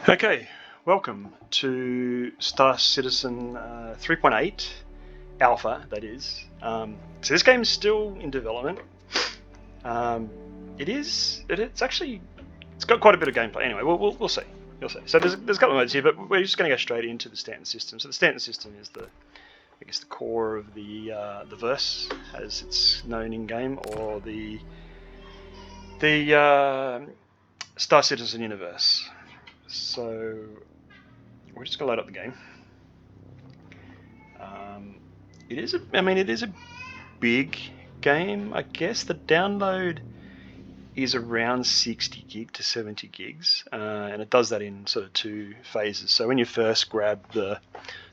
Okay, welcome to Star Citizen 3.8 Alpha, that is. So this game is still in development. It's got quite a bit of gameplay. Anyway, we'll see. You'll see. So there's a couple of modes here, but we're just going to go straight into the Stanton system. So the Stanton system is the core of the verse, as it's known in game, or the Star Citizen universe. So we're just going to load up the game. It is a big game, I guess. The download is around 60 gig to 70 gigs, and it does that in sort of two phases. So when you first grab the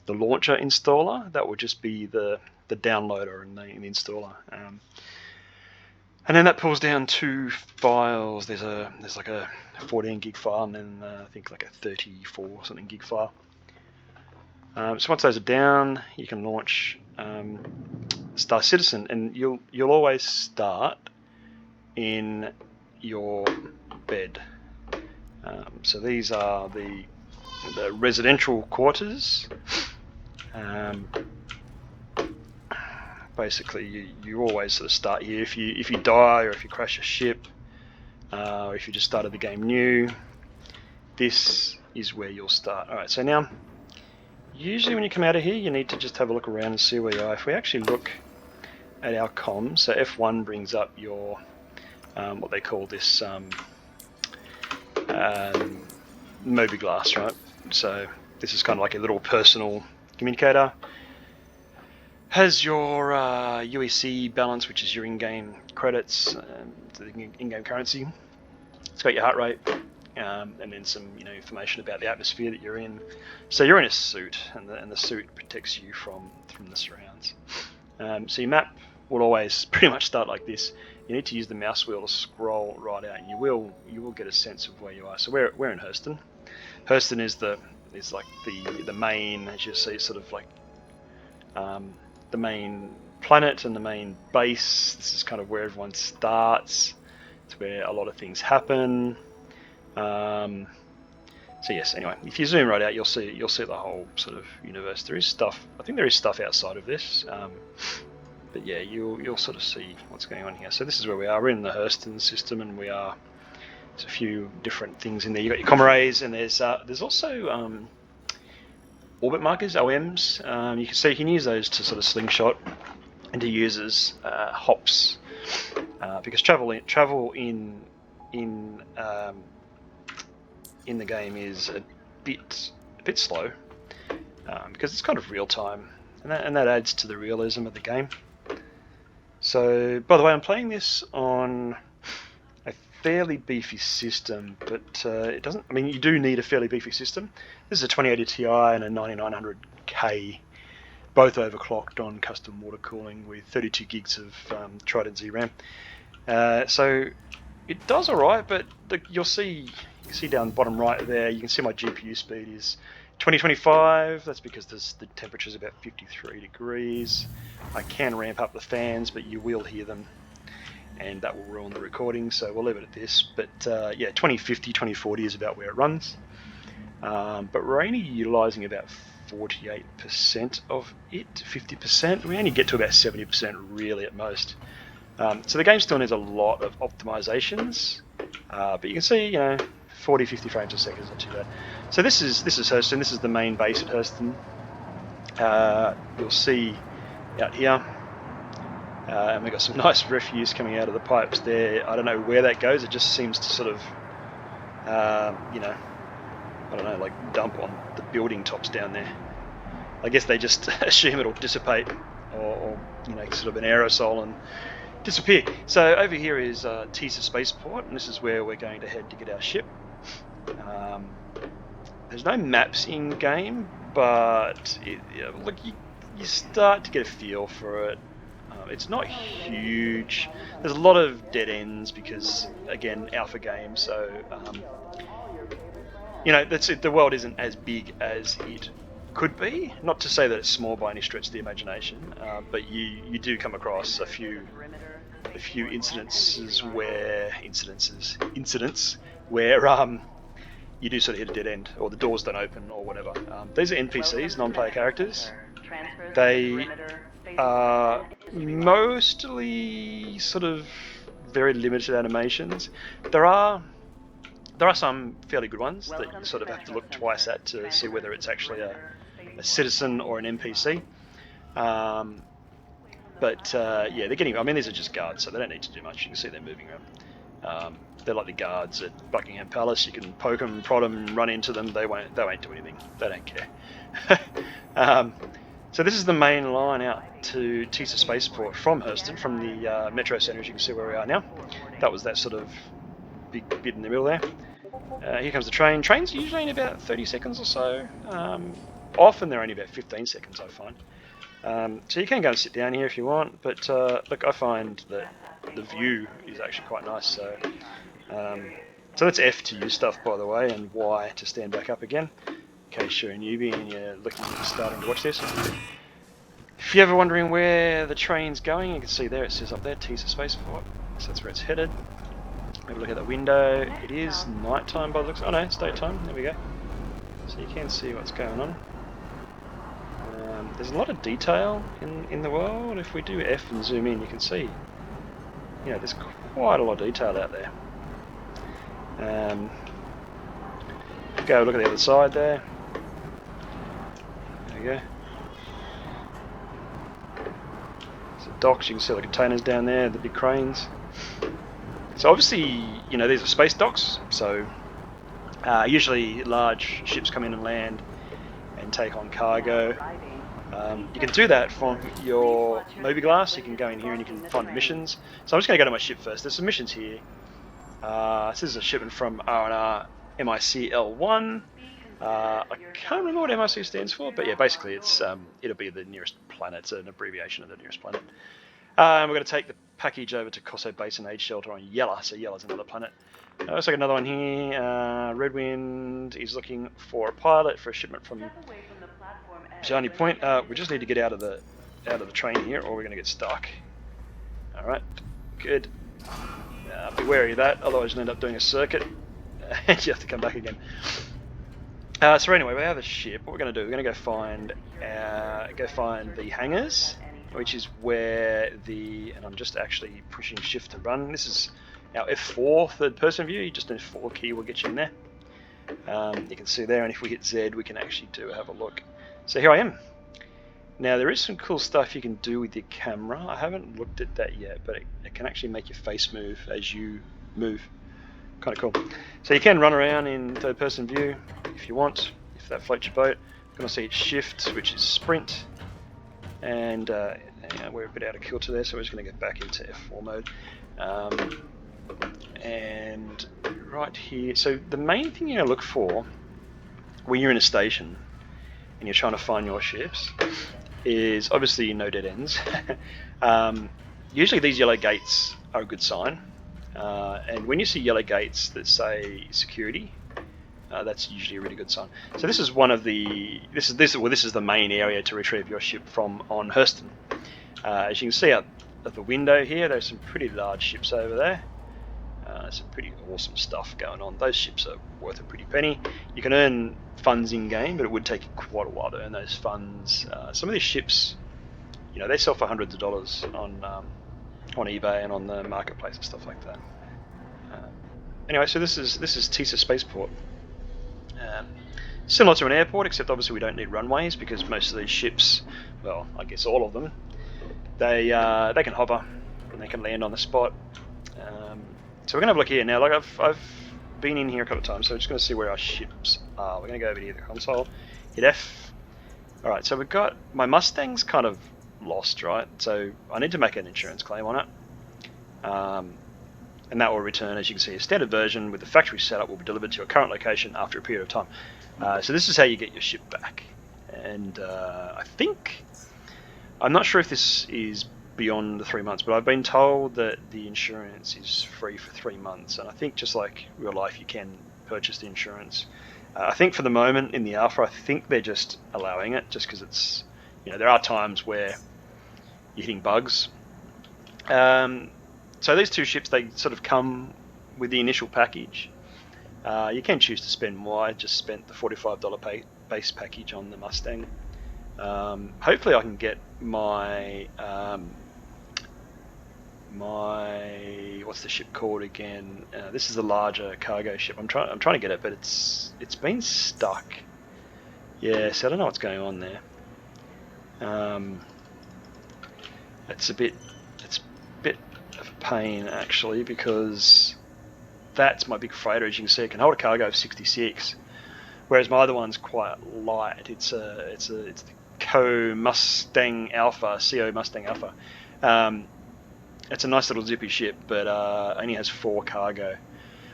launcher installer, that will just be the downloader and the installer. And then that pulls down two files. There's like a 14 gig file and then I think like a 34 something gig file. So once those are down, you can launch Star Citizen, and you'll always start in your bed. So these are the residential quarters. Basically, you always sort of start here. If you die, or if you crash a ship, or if you just started the game new, this is where you'll start. Alright, so now, usually when you come out of here, you need to just have a look around and see where you are. If we actually look at our comms, so F1 brings up your, what they call this, mobiGlas, right? So this is kind of like a little personal communicator. Has your UEC balance, which is your in-game credits, the in-game currency. It's got your heart rate, and then some information about the atmosphere that you're in. So you're in a suit, and the suit protects you from the surrounds. So your map will always pretty much start like this. You need to use the mouse wheel to scroll right out, and you will get a sense of where you are. So we're in Hurston. Hurston is like the main, as you see, sort of like the main planet and the main base. This is kind of where everyone starts. It's where a lot of things happen. So yes, anyway, if you zoom right out, you'll see the whole sort of universe. There is stuff. I think there is stuff outside of this, but yeah, you'll sort of see what's going on here. So this is where we are. We're in the Hurston system, and there's a few different things in there. You've got your comm arrays, and there's also orbit markers, OMs. You can use those to sort of slingshot and to use as hops, because travel in the game is a bit slow, because it's kind of real time, and that adds to the realism of the game. So, by the way, I'm playing this on a fairly beefy system, but it doesn't. I mean, you do need a fairly beefy system. This is a 2080 Ti and a 9900K, both overclocked on custom water cooling with 32 gigs of Trident Z RAM. So it does alright, but you can see down the bottom right there, you can see my GPU speed is 2025. That's because the temperature is about 53 degrees. I can ramp up the fans, but you will hear them, and that will ruin the recording, so we'll leave it at this. But yeah, 2050, 2040 is about where it runs. But we're only utilising about 48% of it, 50%. We only get to about 70% really at most. So the game still needs a lot of optimizations, but you can see, 40, 50 frames a second is not too bad. So this is Hurston. This is the main base at Hurston. You'll see out here, and we've got some nice refuse coming out of the pipes there. I don't know where that goes. It just seems to sort of, I don't know, like dump on the building tops down there. I guess they just assume it'll dissipate, or sort of an aerosol and disappear. So over here is Teaser Spaceport, and this is where we're going to head to get our ship. There's no maps in game, but look, you start to get a feel for it. It's not huge. There's a lot of dead ends because, again, alpha game. So that's it. The world isn't as big as it could be. Not to say that it's small by any stretch of the imagination, but you do come across a few incidents where you do sort of hit a dead end, or the doors don't open, or whatever. These are NPCs, non-player characters. They are mostly sort of very limited animations. There are some fairly good ones that you sort of have to look twice at to see whether it's actually a citizen or an NPC. Yeah, they're getting. I mean, these are just guards, so they don't need to do much. You can see them moving around. They're like the guards at Buckingham Palace. You can poke them, prod them, run into them. They won't do anything. They don't care. So this is the main line out to Tisa Spaceport from Hurston, from the Metro Centre, as you can see where we are now. That was that sort of big bit in the middle there. Here comes the train. Trains usually in about 30 seconds or so. Often they're only about 15 seconds, I find. So you can go and sit down here if you want, but look, I find that the view is actually quite nice. So that's F to use stuff, by the way, and Y to stand back up again, in case you're a newbie and you're starting to watch this. If you're ever wondering where the train's going, you can see there, it says up there, Tisa Spaceport. So that's where it's headed. Have a look at that window. It is nighttime by the looks. Oh no, it's daytime. There we go. So you can see what's going on. There's a lot of detail in the world. If we do F and zoom in, you can see, there's quite a lot of detail out there. Go look at the other side there. There we go. So docks, you can see the containers down there, the big cranes. So obviously, these are space docks. So usually large ships come in and land and take on cargo. You can do that from your mobiGlas. You can go in here and you can find missions. So I'm just going to go to my ship first. There's some missions here. This is a shipment from R&R MIC-L1. I can't remember what MIC stands for, but yeah, basically it'll be the nearest planet. It's an abbreviation of the nearest planet. We're going to take the package over to Kosso Basin Aid Shelter on Yella. So Yella's another planet. Looks like another one here. Redwind is looking for a pilot for a shipment from Johnny Point. We just need to get out of the train here, or we're going to get stuck. All right, good. Be wary of that, otherwise you'll end up doing a circuit, and you have to come back again. So anyway, we have a ship. What we're going to do? We're going to go find the hangars, which is where and I'm just actually pushing shift to run. This is our F4 third-person view. Just an F4 key will get you in there. You can see there, and if we hit Z, we can actually have a look. So here I am. Now there is some cool stuff you can do with your camera. I haven't looked at that yet, but it can actually make your face move as you move. Kind of cool. So you can run around in third-person view if you want, if that floats your boat. You're going to see shift, which is sprint, and we're a bit out of kilter there, so we're just going to get back into F4 mode. And right here, so the main thing you're going to look for when you're in a station and you're trying to find your ships is obviously no dead ends. Usually these yellow gates are a good sign, and when you see yellow gates that say security, that's usually a really good sign. So this is one of the this is the main area to retrieve your ship from on Hurston. As you can see out of the window here, there's some pretty large ships over there. Some pretty awesome stuff going on. Those ships are worth a pretty penny. You can earn funds in game, but it would take you quite a while to earn those funds. Some of these ships, they sell for hundreds of dollars on eBay and on the marketplace and stuff like that. Anyway, so this is Tisa Spaceport. Similar to an airport, except obviously we don't need runways because most of these ships, well, I guess all of them, they can hover and they can land on the spot. So we're gonna have a look here now. Like I've been in here a couple of times, so we're just gonna see where our ships are. We're gonna go over here to the console, hit F. All right, so we've got my Mustang's kind of lost, right? So I need to make an insurance claim on it, and that will return, as you can see, a standard version with the factory setup will be delivered to your current location after a period of time. So this is how you get your ship back, and I'm not sure if this is beyond the 3 months, but I've been told that the insurance is free for 3 months, and I think just like real life you can purchase the insurance. I think for the moment in the alpha, I think they're just allowing it just because it's, there are times where you're hitting bugs. So these two ships, they sort of come with the initial package. You can choose to spend more. I just spent the $45 base package on the Mustang. Hopefully I can get my what's the ship called again? This is the larger cargo ship. I'm trying to get it, but it's been stuck. Yeah, so I don't know what's going on there. It's a bit of a pain actually, because that's my big freighter. As you can see, it can hold a cargo of 66, whereas my other one's quite light. It's the CO Mustang Alpha. It's a nice little zippy ship, but only has 4 cargo,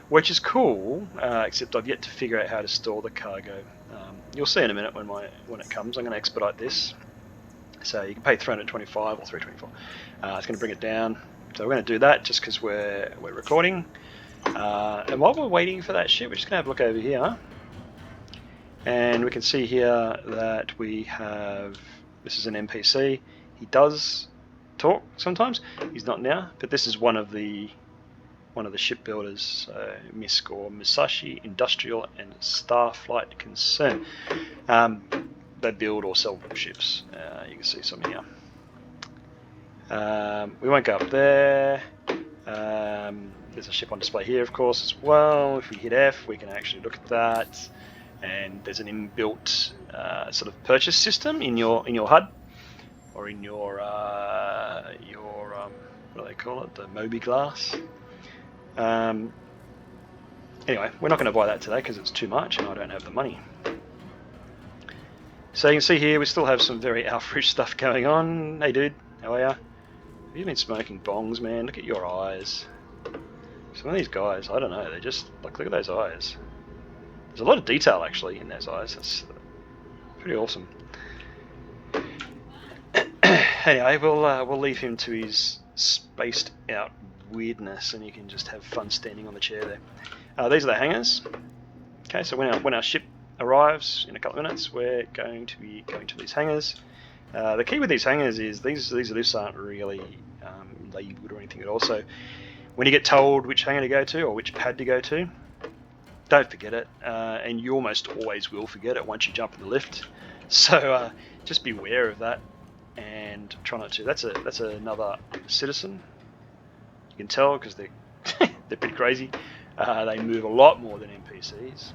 which is cool. Except I've yet to figure out how to store the cargo. You'll see in a minute when it comes. I'm going to expedite this, so you can pay 325 or 324. It's going to bring it down. So we're going to do that just because we're recording. And while we're waiting for that ship, we're just going to have a look over here, and we can see here that we have, this is an NPC. He does talk sometimes. He's not now, but this is one of the shipbuilders, MISC or Musashi Industrial and Starflight Concern. They build or sell ships. You can see some here. We won't go up there. There's a ship on display here, of course, as well. If we hit F, we can actually look at that, and there's an inbuilt sort of purchase system in your HUD, or in your what do they call it? The mobiGlas. Anyway, we're not going to buy that today because it's too much and I don't have the money. So you can see here we still have some very Alfrish stuff going on. Hey dude, how are ya? Have you been smoking bongs, man? Look at your eyes. Some of these guys, I don't know, they just, like, look at those eyes. There's a lot of detail actually in those eyes. That's pretty awesome. Anyway, we'll leave him to his spaced out weirdness, and you can just have fun standing on the chair there. These are the hangars. Okay, so when our ship arrives in a couple of minutes, we're going to be going to these hangars. The key with these hangars is these lifts aren't really labelled or anything at all. So when you get told which hangar to go to or which pad to go to, don't forget it, and you almost always will forget it once you jump in the lift. So just beware of that and try not to. That's another citizen. You can tell because they're they're pretty crazy. They move a lot more than NPCs.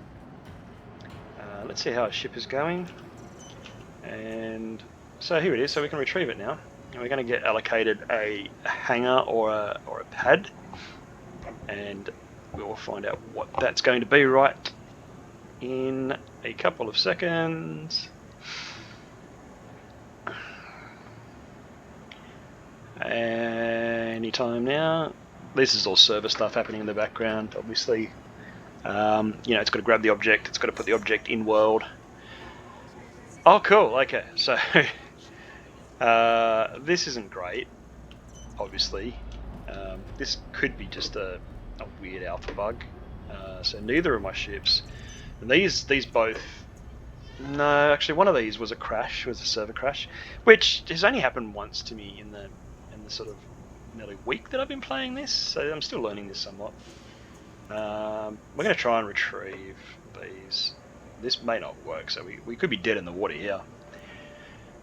Let's see how our ship is going. And so here it is. So we can retrieve it now, and we're going to get allocated a hangar or a pad, and we will find out what that's going to be right in a couple of seconds. Anytime now. This is all server stuff happening in the background, obviously. You know, it's got to grab the object, it's got to put the object in world. Oh, cool, okay, so this isn't great, obviously. This could be just a weird alpha bug. So neither of my ships, and these both, no, actually one of these was a server crash, which has only happened once to me in the sort of nearly week that I've been playing this, so I'm still learning this somewhat. We're going to try and retrieve these. This may not work, so we could be dead in the water here.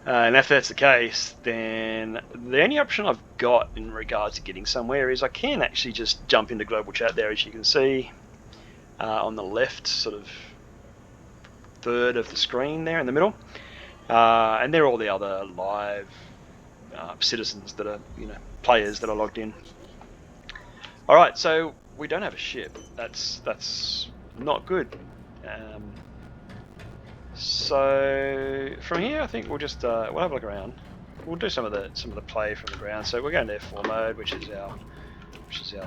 And if that's the case, then the only option I've got in regards to getting somewhere is I can actually just jump into global chat there, as you can see, on the left sort of third of the screen there in the middle. And they're all the other live citizens that are, you know, players that are logged in. Alright, so we don't have a ship. That's not good. So from here, I think we'll just we'll have a look around. We'll do some of the play from the ground. So we're going to F4 mode, which is our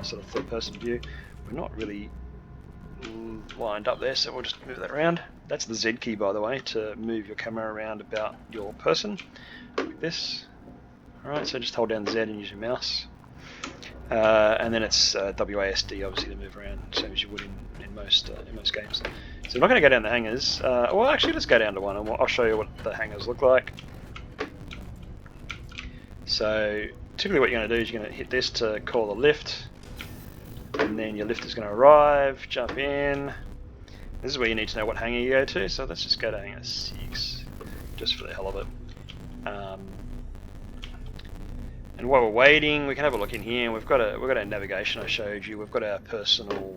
sort of third-person view. We're not really lined up there, so we'll just move that around. That's the Z key, by the way, to move your camera around about your person, like this. Alright, so just hold down Z and use your mouse. And then it's WASD, obviously, to move around, same as you would in most games. So I'm not going to go down the hangars. Well, actually, let's go down to one, and I'll show you what the hangars look like. So typically what you're going to do is you're going to hit this to call the lift, and then your lift is going to arrive, jump in, This is where you need to know what hangar you go to, so let's just go to hangar 6, just for the hell of it. And while we're waiting, we can have a look in here. We've got our navigation I showed you. We've got our personal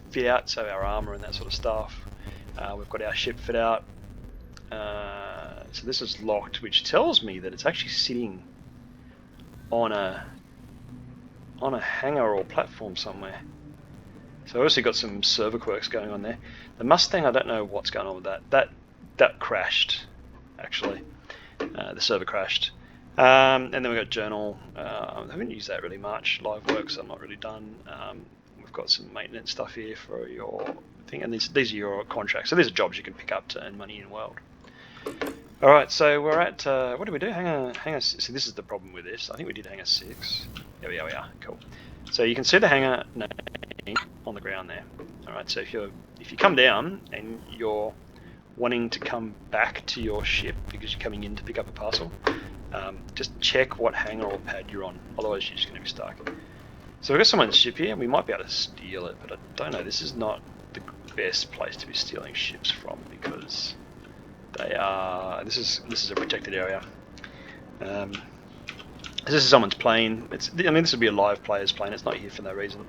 fit out, so our armor and that sort of stuff. We've got our ship fit out. So this is locked, which tells me that it's actually sitting on a hangar or platform somewhere. So obviously got some server quirks going on there. The Mustang, I don't know what's going on with that. That crashed, actually. The server crashed. And then we've got journal. I haven't used that really much. Live works I'm not really done. We've got some maintenance stuff here for your thing, and these are your contracts. So these are jobs you can pick up to earn money in world. All right, so we're at what did we do? Hangar. See, this is the problem with this. I think we did hangar 6. Yeah, we are. Cool. So you can see the hangar name on the ground there. All right, so if you come down and you're wanting to come back to your ship because you're coming in to pick up a parcel, just check what hangar or pad you're on. Otherwise, you're just going to be stuck. So we've got someone's ship here. We might be able to steal it, but I don't know. This is not the best place to be stealing ships from because they are. This is a protected area. This is someone's plane. This would be a live player's plane. It's not here for no reason.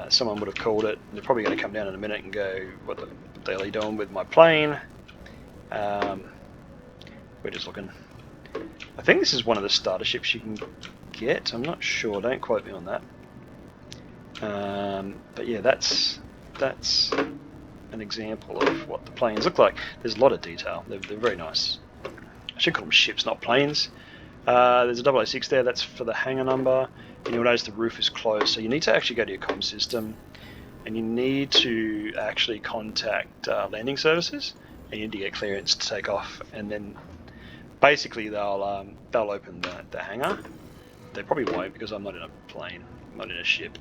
Someone would have called it. They're probably going to come down in a minute and go, "What the hell are you doing with my plane?" We're just looking. I think this is one of the starter ships you can get. I'm not sure. Don't quote me on that. But yeah, that's an example of what the planes look like. There's a lot of detail. They're very nice. I should call them ships, not planes. There's a 006 there. That's for the hangar number. And you'll notice the roof is closed. So you need to actually go to your comm system, and you need to actually contact landing services, and you need to get clearance to take off, and then basically they'll open the hangar. They probably won't because I'm not in a plane, I'm not in a ship.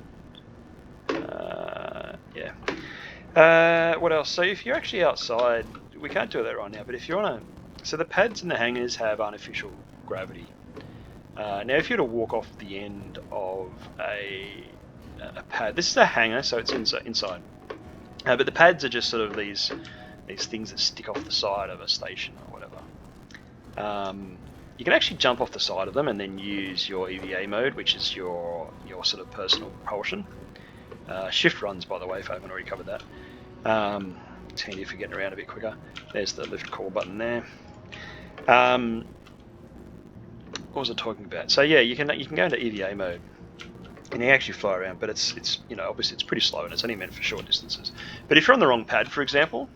Yeah. What else? So if you're actually outside, we can't do that right now, but if you're on so the pads and the hangars have artificial gravity. Now if you were to walk off the end of a pad, this is a hangar, so it's inside. But the pads are just sort of these things that stick off the side of a station or whatever. You can actually jump off the side of them and then use your EVA mode, which is your sort of personal propulsion. Shift runs, by the way, if I haven't already covered that. It's handy for getting around a bit quicker. There's the lift call button there. What was I talking about? So yeah, you can go into EVA mode, and you actually fly around. But it's obviously it's pretty slow, and it's only meant for short distances. But if you're on the wrong pad, for example,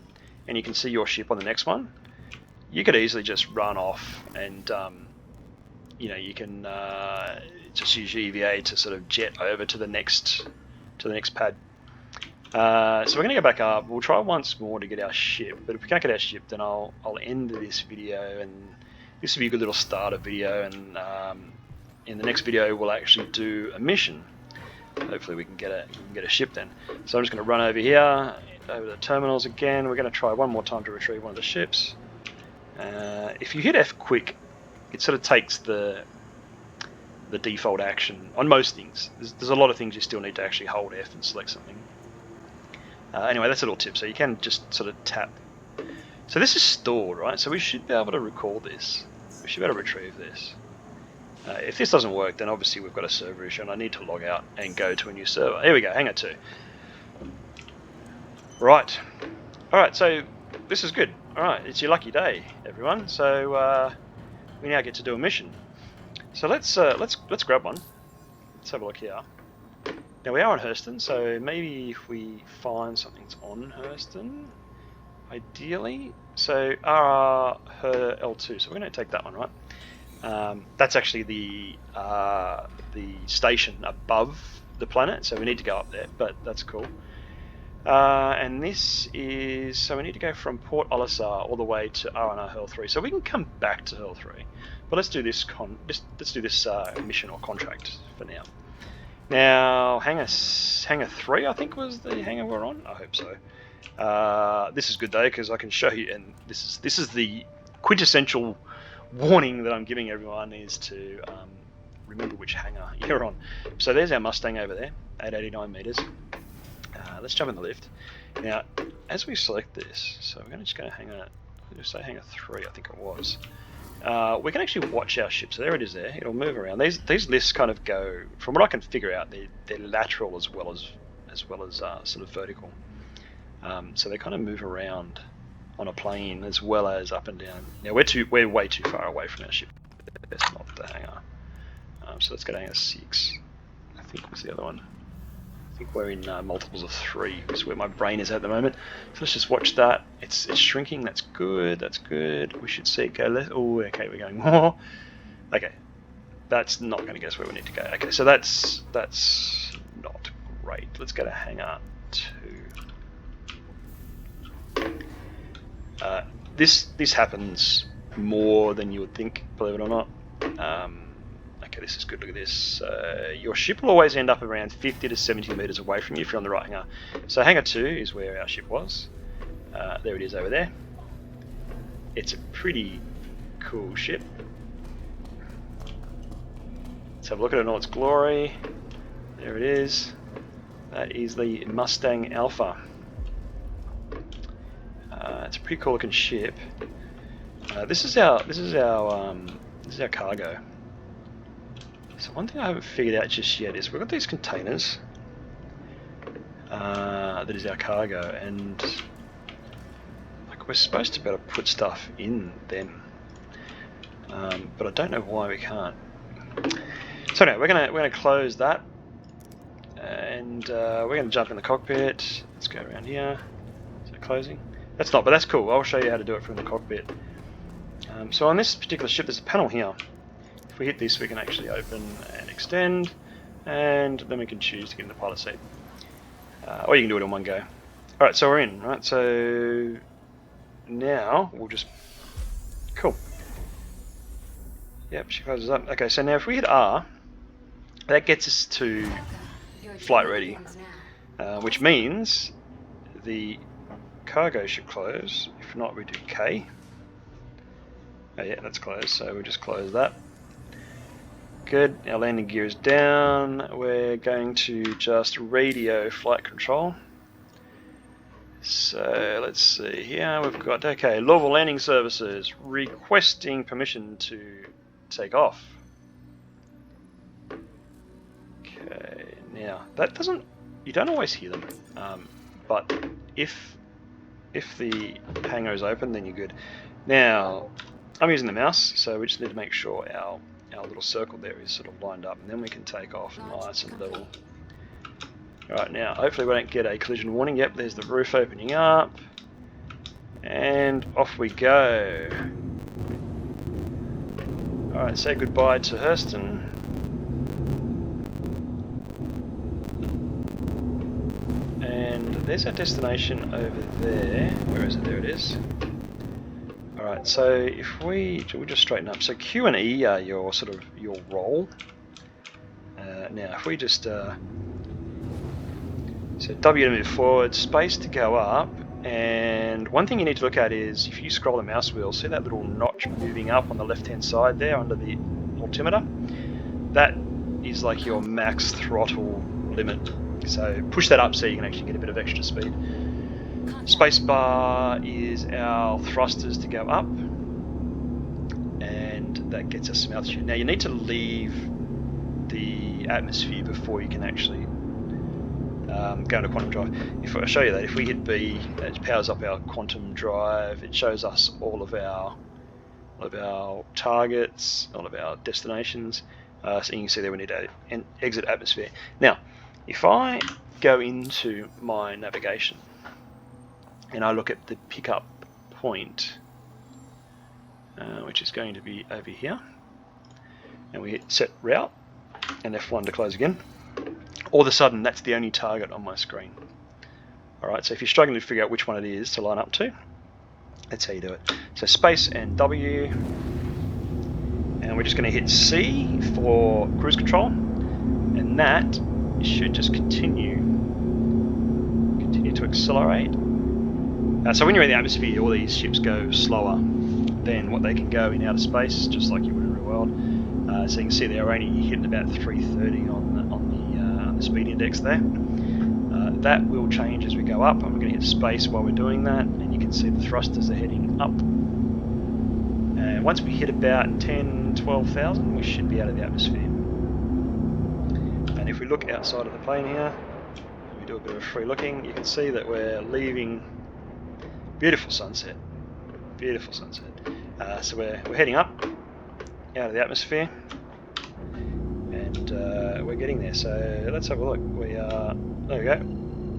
and you can see your ship on the next one, you could easily just run off, and you can just use your EVA to sort of jet over to the next pad. So we're going to go back up. We'll try once more to get our ship, but if we can't get our ship, then I'll end this video, and this will be a good little starter video, and in the next video we'll actually do a mission. Hopefully we can get a ship then. So I'm just going to run over here, over the terminals again. We're going to try one more time to retrieve one of the ships. If you hit F quick, it sort of takes the default action on most things. There's a lot of things you still need to actually hold F and select something. Anyway, that's a little tip. So you can just sort of tap. So this is stored, right? So we should be able to recall this. We should be able to retrieve this. If this doesn't work, then obviously we've got a server issue, and I need to log out and go to a new server. Here we go, hangar 2. Right. Alright, so this is good. Alright, it's your lucky day, everyone. So we now get to do a mission. So let's grab one. Let's have a look here. Now we are on Hurston, so maybe if we find something's on Hurston, ideally. So her L2. So we're going to take that one, right? That's actually the station above the planet, so we need to go up there. But that's cool. And this is so we need to go from Port Olisar all the way to RNR Hurl 3. So we can come back to Hurl 3, but let's do this mission or contract for now. Now hangar 3, I think, was the hangar we're on. I hope so. This is good though, because I can show you, and this is the quintessential warning that I'm giving everyone, is to remember which hangar you're on. So there's our Mustang over there, 889 meters. Let's jump in the lift. Now, as we select this, so we're just going to hangar, just say hangar 3, I think it was. We can actually watch our ship. So there it is. There, it'll move around. These lists kind of go, from what I can figure out, they're lateral as well as sort of vertical. So they kind of move around on a plane as well as up and down. Now we're way too far away from our ship. That's not the hangar. So let's go to hangar 6. I think was the other one. I think we're in multiples of 3, which is where my brain is at the moment. So let's just watch that. It's shrinking. That's good. That's good. We should see it go less. Oh, okay, we're going more. Okay, that's not going to get us where we need to go. Okay, so that's not great. Let's go to hangar 2. This happens more than you would think, believe it or not. Okay, this is good. Look at this. Your ship will always end up around 50 to 70 meters away from you if you're on the right hangar. So hangar 2 is where our ship was. There it is over there. It's a pretty cool ship. Let's have a look at it in all its glory. There it is. That is the Mustang Alpha. It's a pretty cool looking ship. This is our cargo. So one thing I haven't figured out just yet is we've got these containers. That is our cargo, and like we're supposed to be able to put stuff in them, but I don't know why we can't. So anyway, we're gonna close that, and we're gonna jump in the cockpit. Let's go around here. Is it closing? That's not, but that's cool. I'll show you how to do it from the cockpit. So on this particular ship, there's a panel here. If we hit this, we can actually open and extend, and then we can choose to get in the pilot seat. Or you can do it in one go. Alright, so we're in, right? So now we'll just... Cool. Yep, she closes up. Okay, so now if we hit R, that gets us to flight ready, which means the cargo should close. If not, we do K. Oh yeah, that's closed, so we'll just close that. Good, our landing gear is down. We're going to just radio flight control. So let's see here, we've got, okay, Louisville Landing Services requesting permission to take off. Okay, now that doesn't, you don't always hear them, but if the hangar is open, then you're good. Now, I'm using the mouse, so we just need to make sure our little circle there is sort of lined up, and then we can take off nice and level. Alright, now hopefully we don't get a collision warning. Yep, there's the roof opening up, and off we go. Alright, say goodbye to Hurston. And there's our destination over there. Where is it? There it is. Alright, so if we'll just straighten up. So Q and E are your roll. Now if we just so W to move forward, space to go up, and one thing you need to look at is if you scroll the mouse wheel, see that little notch moving up on the left hand side there under the altimeter? That is like your max throttle limit. So push that up so you can actually get a bit of extra speed. Spacebar is our thrusters to go up, and that gets us some altitude. Now you need to leave the atmosphere before you can actually go into quantum drive. If I show you that, if we hit B, it powers up our quantum drive. It shows us all of our targets, all of our destinations. So you can see there we need to exit atmosphere. Now, if I go into my navigation and I look at the pickup point, which is going to be over here, and we hit set route and F1 to close again, all of a sudden that's the only target on my screen. Alright, so if you're struggling to figure out which one it is to line up to, that's how you do it. So space and W, and we're just going to hit C for cruise control, and that should just continue to accelerate. So when you're in the atmosphere, all these ships go slower than what they can go in outer space, just like you would in the real world. So you can see they're only hitting about 330 on the speed index there. that will change as we go up, and we're going to hit space while we're doing that, and you can see the thrusters are heading up. And once we hit about 10-12,000, we should be out of the atmosphere. And if we look outside of the plane here, and we do a bit of free looking, you can see that we're leaving. Beautiful sunset. Beautiful sunset. So we're heading up out of the atmosphere, and we're getting there. So let's have a look. There we go.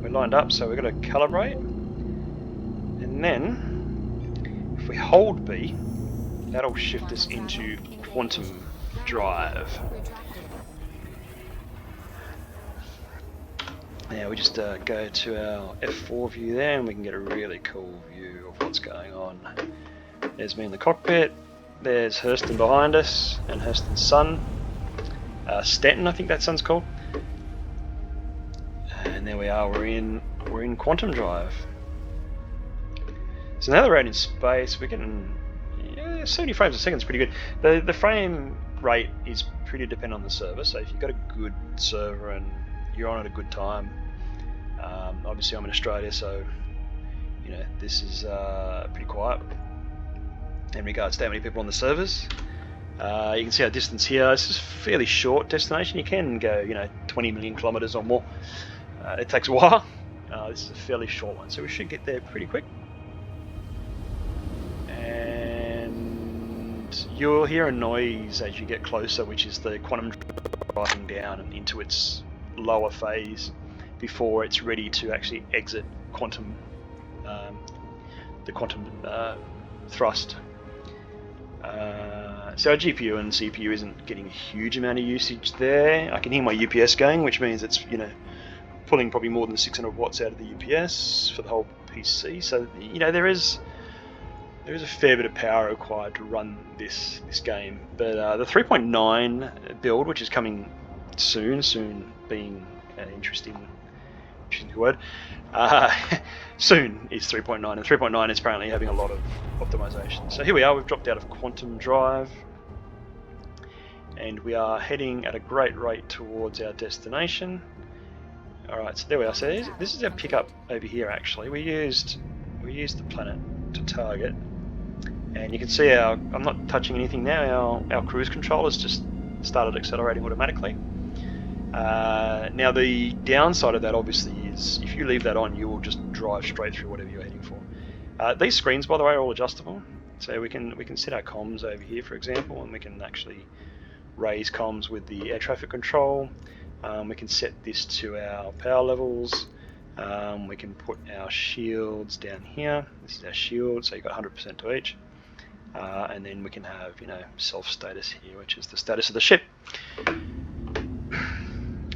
We're lined up, so we're going to calibrate, and then if we hold B, that'll shift us into quantum drive. Now we just go to our F4 view there, and we can get a really cool view of what's going on. There's me in the cockpit. There's Hurston behind us, and Hurston's son, Stanton, I think that son's called. And there we are. We're in quantum drive. So now that we're out in space, we're getting 70 frames a second is pretty good. The frame rate is pretty dependent on the server. So if you've got a good server and you're on at a good time, obviously I'm in Australia, so this is pretty quiet in regards to how many people on the servers. You can see our distance here. This is a fairly short destination. You can go 20 million kilometers or more. It takes a while. This is a fairly short one, so we should get there pretty quick. And you'll hear a noise as you get closer, which is the quantum driving down and into its lower phase before it's ready to actually exit the quantum thrust. So our GPU and CPU isn't getting a huge amount of usage there. I can hear my UPS going, which means it's pulling probably more than 600 watts out of the UPS for the whole PC. So there is a fair bit of power required to run this game. But the 3.9 build, which is coming soon being an interesting word. Soon is 3.9, and 3.9 is apparently having a lot of optimization. So here we are, we've dropped out of quantum drive, and we are heading at a great rate towards our destination. Alright, so there we are. So this is our pickup over here actually. We used the planet to target, and you can see I'm not touching anything now, our cruise control has just started accelerating automatically. Now the downside of that obviously is if you leave that on, you will just drive straight through whatever you're heading for. These screens, by the way, are all adjustable, so we can set our comms over here, for example, and we can actually raise comms with the air traffic control. We can set this to our power levels. We can put our shields down here. This is our shield, so you've got 100% to each. And then we can have self status here, which is the status of the ship.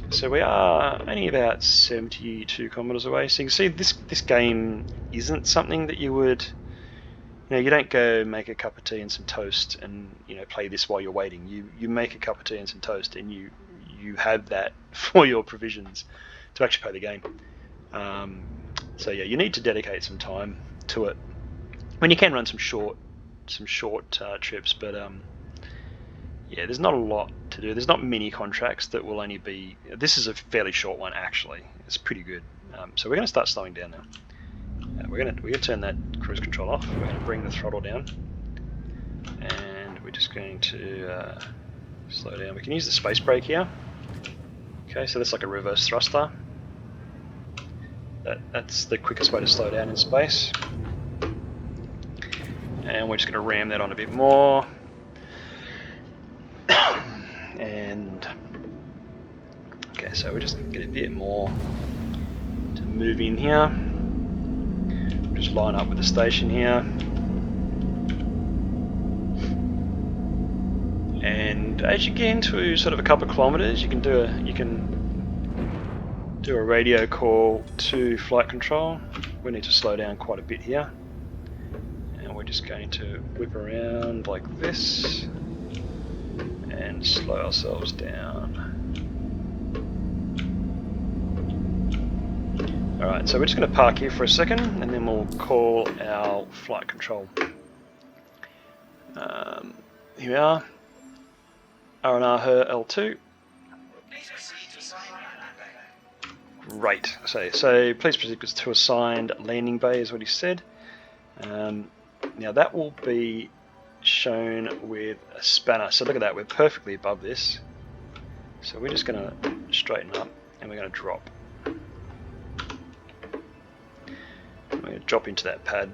So we are only about 72 kilometers away. So you can see this game isn't something that you would, you don't go make a cup of tea and some toast and play this while you're waiting. You make a cup of tea and some toast, and you have that for your provisions to actually play the game. So yeah, you need to dedicate some time to it. When you can run some short trips, but yeah, there's not a lot to do. There's not many contracts that will only be. This is a fairly short one actually. It's pretty good. So we're going to start slowing down now. We're going to turn that cruise control off. We're going to bring the throttle down, and we're just going to slow down. We can use the space brake here. Okay, so that's like a reverse thruster. That's the quickest way to slow down in space. And we're just going to ram that on a bit more. And okay, so we just get a bit more to move in here. Just line up with the station here. And as you get into sort of a couple of kilometers, you can do a radio call to flight control. We need to slow down quite a bit here. And we're just going to whip around like this and slow ourselves down. Alright, so we're just going to park here for a second, and then we'll call our flight control. Here we are, RNR her L2. Great. So please proceed to assigned landing bay is what he said. Now that will be shown with a spanner. So look at that, we're perfectly above this. So we're just going to straighten up and we're going to drop. We're going to drop into that pad.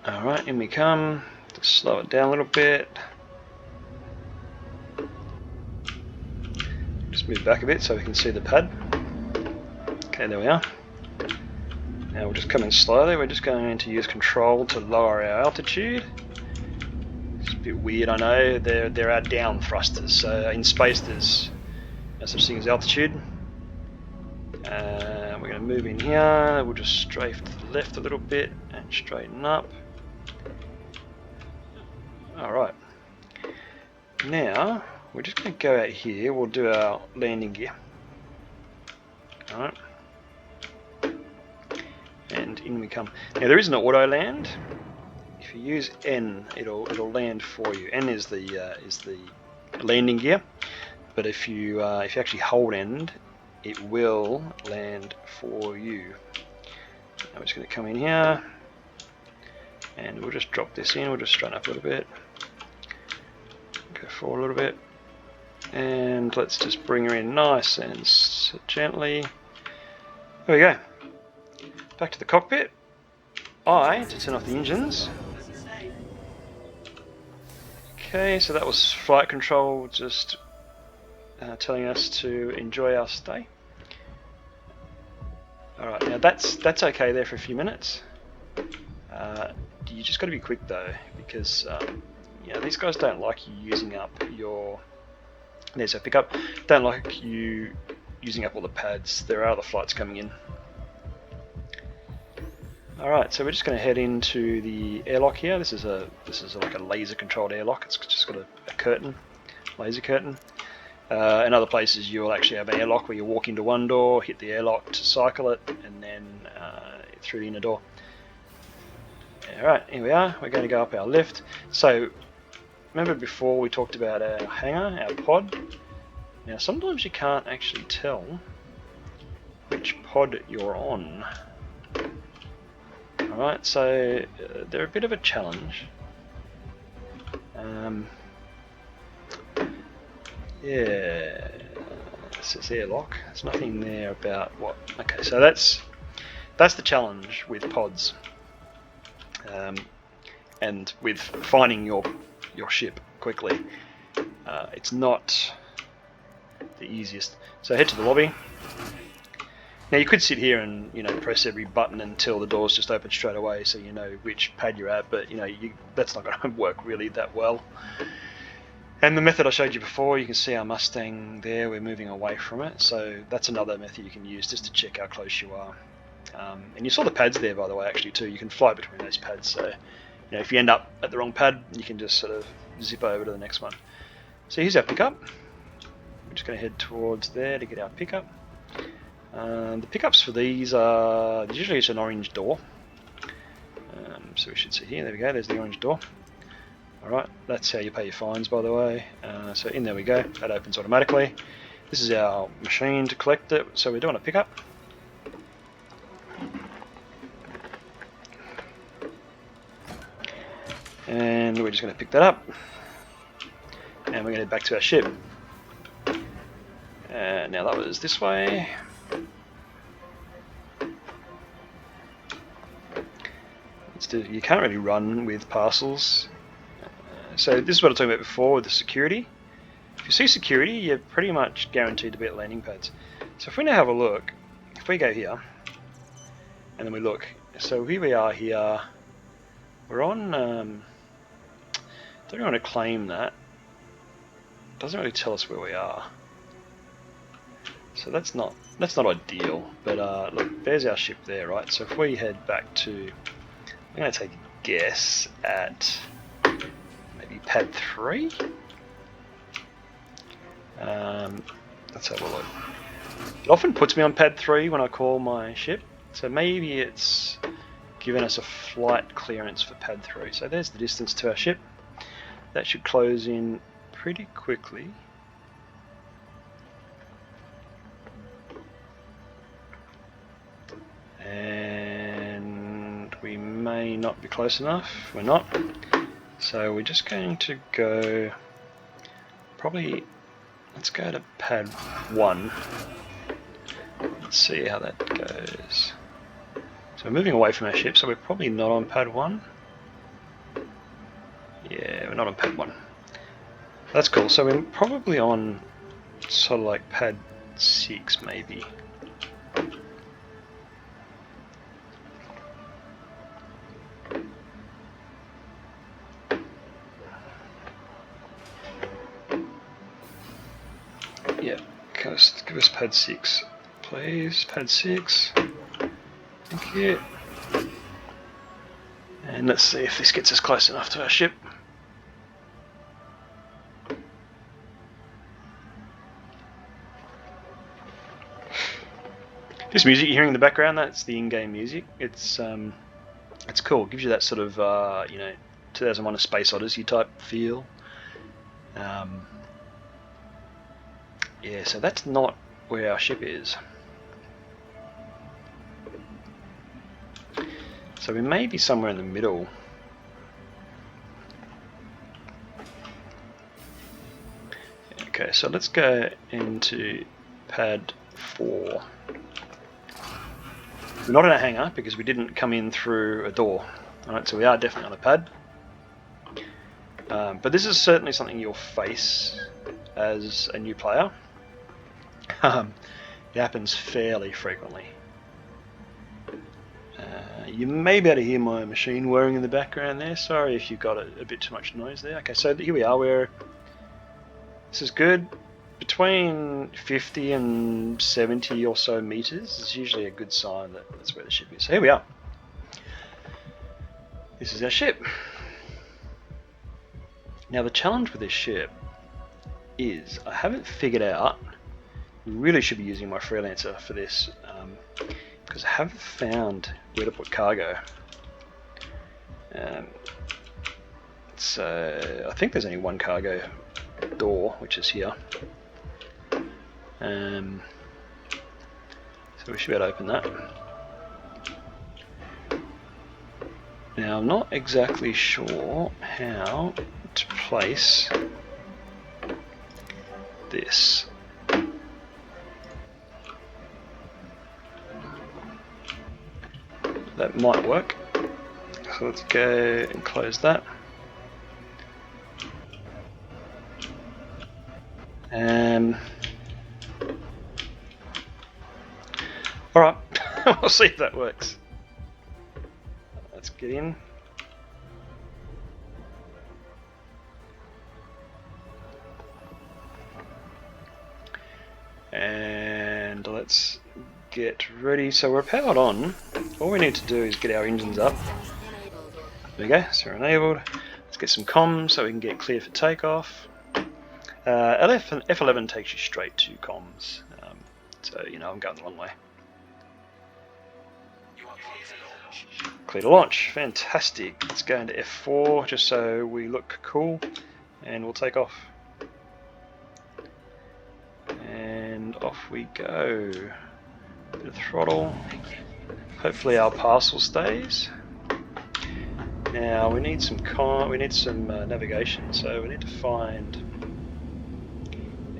Alright, in we come. Just slow it down a little bit. Just move back a bit so we can see the pad. Okay, there we are. Now we're just coming slowly. We're just going to use control to lower our altitude. It's a bit weird, I know. There are down thrusters. So in space there's no such thing as altitude. We're going to move in here. We'll just strafe to the left a little bit and straighten up. Alright. Now we're just going to go out here. We'll do our landing gear. Alright. And in we come. Now there is an auto land. If you use N, it'll land for you. N is the landing gear. But if you actually hold N, it will land for you. Now we're just going to come in here, and we'll just drop this in. We'll just straighten up a little bit. Go forward a little bit, and let's just bring her in nice and gently. There we go. Back to the cockpit. To turn off the engines. Okay, so that was flight control just telling us to enjoy our stay. Alright, now that's okay there for a few minutes. You just got to be quick though, because these guys don't like you using up your... There's our pickup. Don't like you using up all the pads. There are other flights coming in. Alright, so we're just going to head into the airlock here. This is like a laser controlled airlock. It's just got a curtain, laser curtain. In other places you'll actually have an airlock where you walk into one door, hit the airlock to cycle it, and then through the inner door. Alright, here we are. We're going to go up our lift. So, remember before we talked about our hangar, our pod? Now sometimes you can't actually tell which pod you're on. Alright, so they're a bit of a challenge. Yeah, this is airlock. There's nothing there about what... Okay, so that's the challenge with pods. And with finding your ship quickly. It's not the easiest. So head to the lobby. Now you could sit here and press every button until the doors just open straight away, so you know which pad you're at. But that's not going to work really that well. And the method I showed you before, you can see our Mustang there. We're moving away from it, so that's another method you can use just to check how close you are. And you saw the pads there, by the way, actually too. You can fly between those pads, so if you end up at the wrong pad, you can just sort of zip over to the next one. So here's our pickup. We're just going to head towards there to get our pickup. The pickups for these are usually it's an orange door. So we should see here. There we go. There's the orange door. Alright, that's how you pay your fines, by the way. So in there we go. That opens automatically. This is our machine to collect it. So we're doing a pickup. And we're just going to pick that up. And we're going to head back to our ship. Now that was this way. You can't really run with parcels. So this is what I was talking about before with the security. If you see security, you're pretty much guaranteed to be at landing pads. So if we now have a look, if we go here, and then we look, so here we are here, we're on, don't really want to claim that, doesn't really tell us where we are. So that's not ideal, but look, there's our ship there, right? So if we head back to, I'm going to take a guess at maybe pad 3. Let's have a look. It often puts me on pad 3 when I call my ship. So maybe it's given us a flight clearance for pad 3. So there's the distance to our ship. That should close in pretty quickly. And we may not be close enough. We're not. So we're just going to go, probably, let's go to pad 1. Let's see how that goes. So we're moving away from our ship, so we're probably not on pad 1. Yeah, we're not on pad 1. That's cool. So we're probably on sort of like pad 6 maybe. Yeah, give us pad 6, please. Pad 6. Thank you. And let's see if this gets us close enough to our ship. This music you're hearing in the background, that's the in-game music. It's cool. It gives you that sort of 2001: A Space Odyssey type feel. Yeah, so that's not where our ship is. So we may be somewhere in the middle. Okay, so let's go into pad 4. We're not in a hangar because we didn't come in through a door. Alright, so we are definitely on a pad. But this is certainly something you'll face as a new player. It happens fairly frequently. You may be able to hear my machine whirring in the background there. Sorry if you've got a bit too much noise there. Okay, so here we are. This is good. Between 50 and 70 or so meters is usually a good sign that that's where the ship is. So here we are. This is our ship. Now the challenge with this ship is I haven't figured out, we really should be using my freelancer for this, because I haven't found where to put cargo. So I think there's only one cargo door, which is here. So we should be able to open that. Now I'm not exactly sure how to place this. That might work. So let's go and close that. Alright, we'll see if that works. Let's get in. And let's get ready. So we're powered on. All we need to do is get our engines up. There we go, so we're enabled. Let's get some comms so we can get clear for takeoff. F11 takes you straight to comms. So, I'm going the long way. Clear to launch. Fantastic. Let's go into F4 just so we look cool. And we'll take off. And off we go. Bit of throttle. Hopefully our parcel stays. Now we need some navigation, so we need to find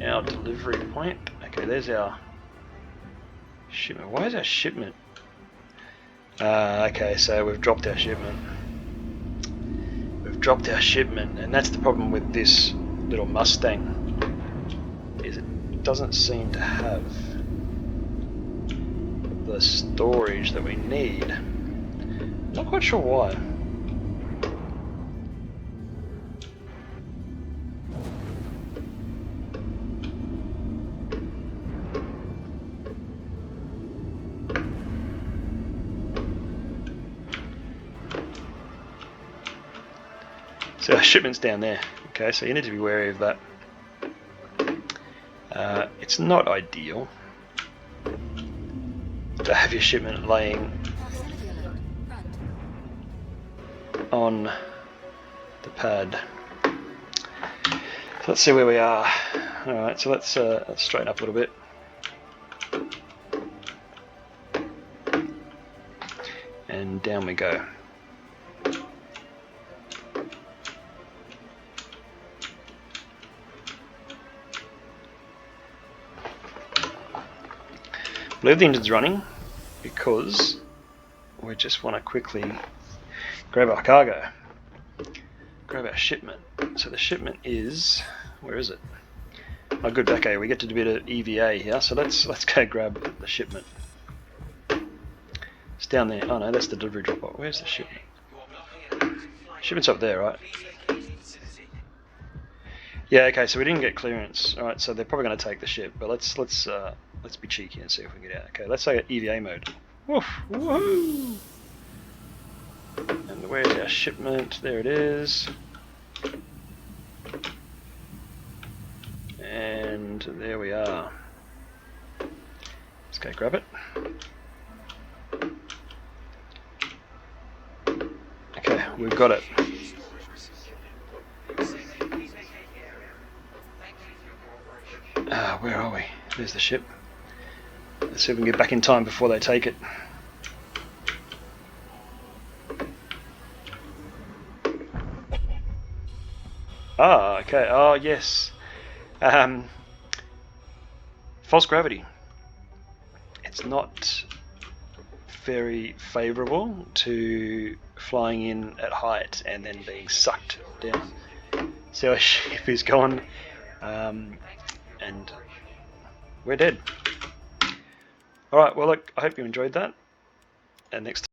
our delivery point. Okay, there's our shipment. Why is our shipment? Okay, so we've dropped our shipment. We've dropped our shipment, and that's the problem with this little Mustang. Is it doesn't seem to have the storage that we need. Not quite sure why. So our shipment's down there. Okay, so you need to be wary of that. It's not ideal. to have your shipment laying on the pad. So let's see where we are. Alright, so let's straighten up a little bit. And down we go. I believe the engine's running because we just want to quickly grab our cargo, grab our shipment. So the shipment is, where is it? Oh, good, okay, we get to do a bit of EVA here, so let's go grab the shipment. It's down there. Oh no, that's the delivery drop-off. Where's the shipment? Shipment's up there, right? Yeah, okay, so we didn't get clearance. Alright, so they're probably going to take the ship, but let's be cheeky and see if we can get out. Okay, let's say EVA mode. Woof! Woohoo! And where's our shipment? There it is. And there we are. Let's go grab it. Okay, we've got it. Where are we? There's the ship. Let's see if we can get back in time before they take it. Ah, okay. Oh, yes. False gravity. It's not very favourable to flying in at height and then being sucked down. So our ship is gone, and we're dead. Alright, well look, I hope you enjoyed that, and next time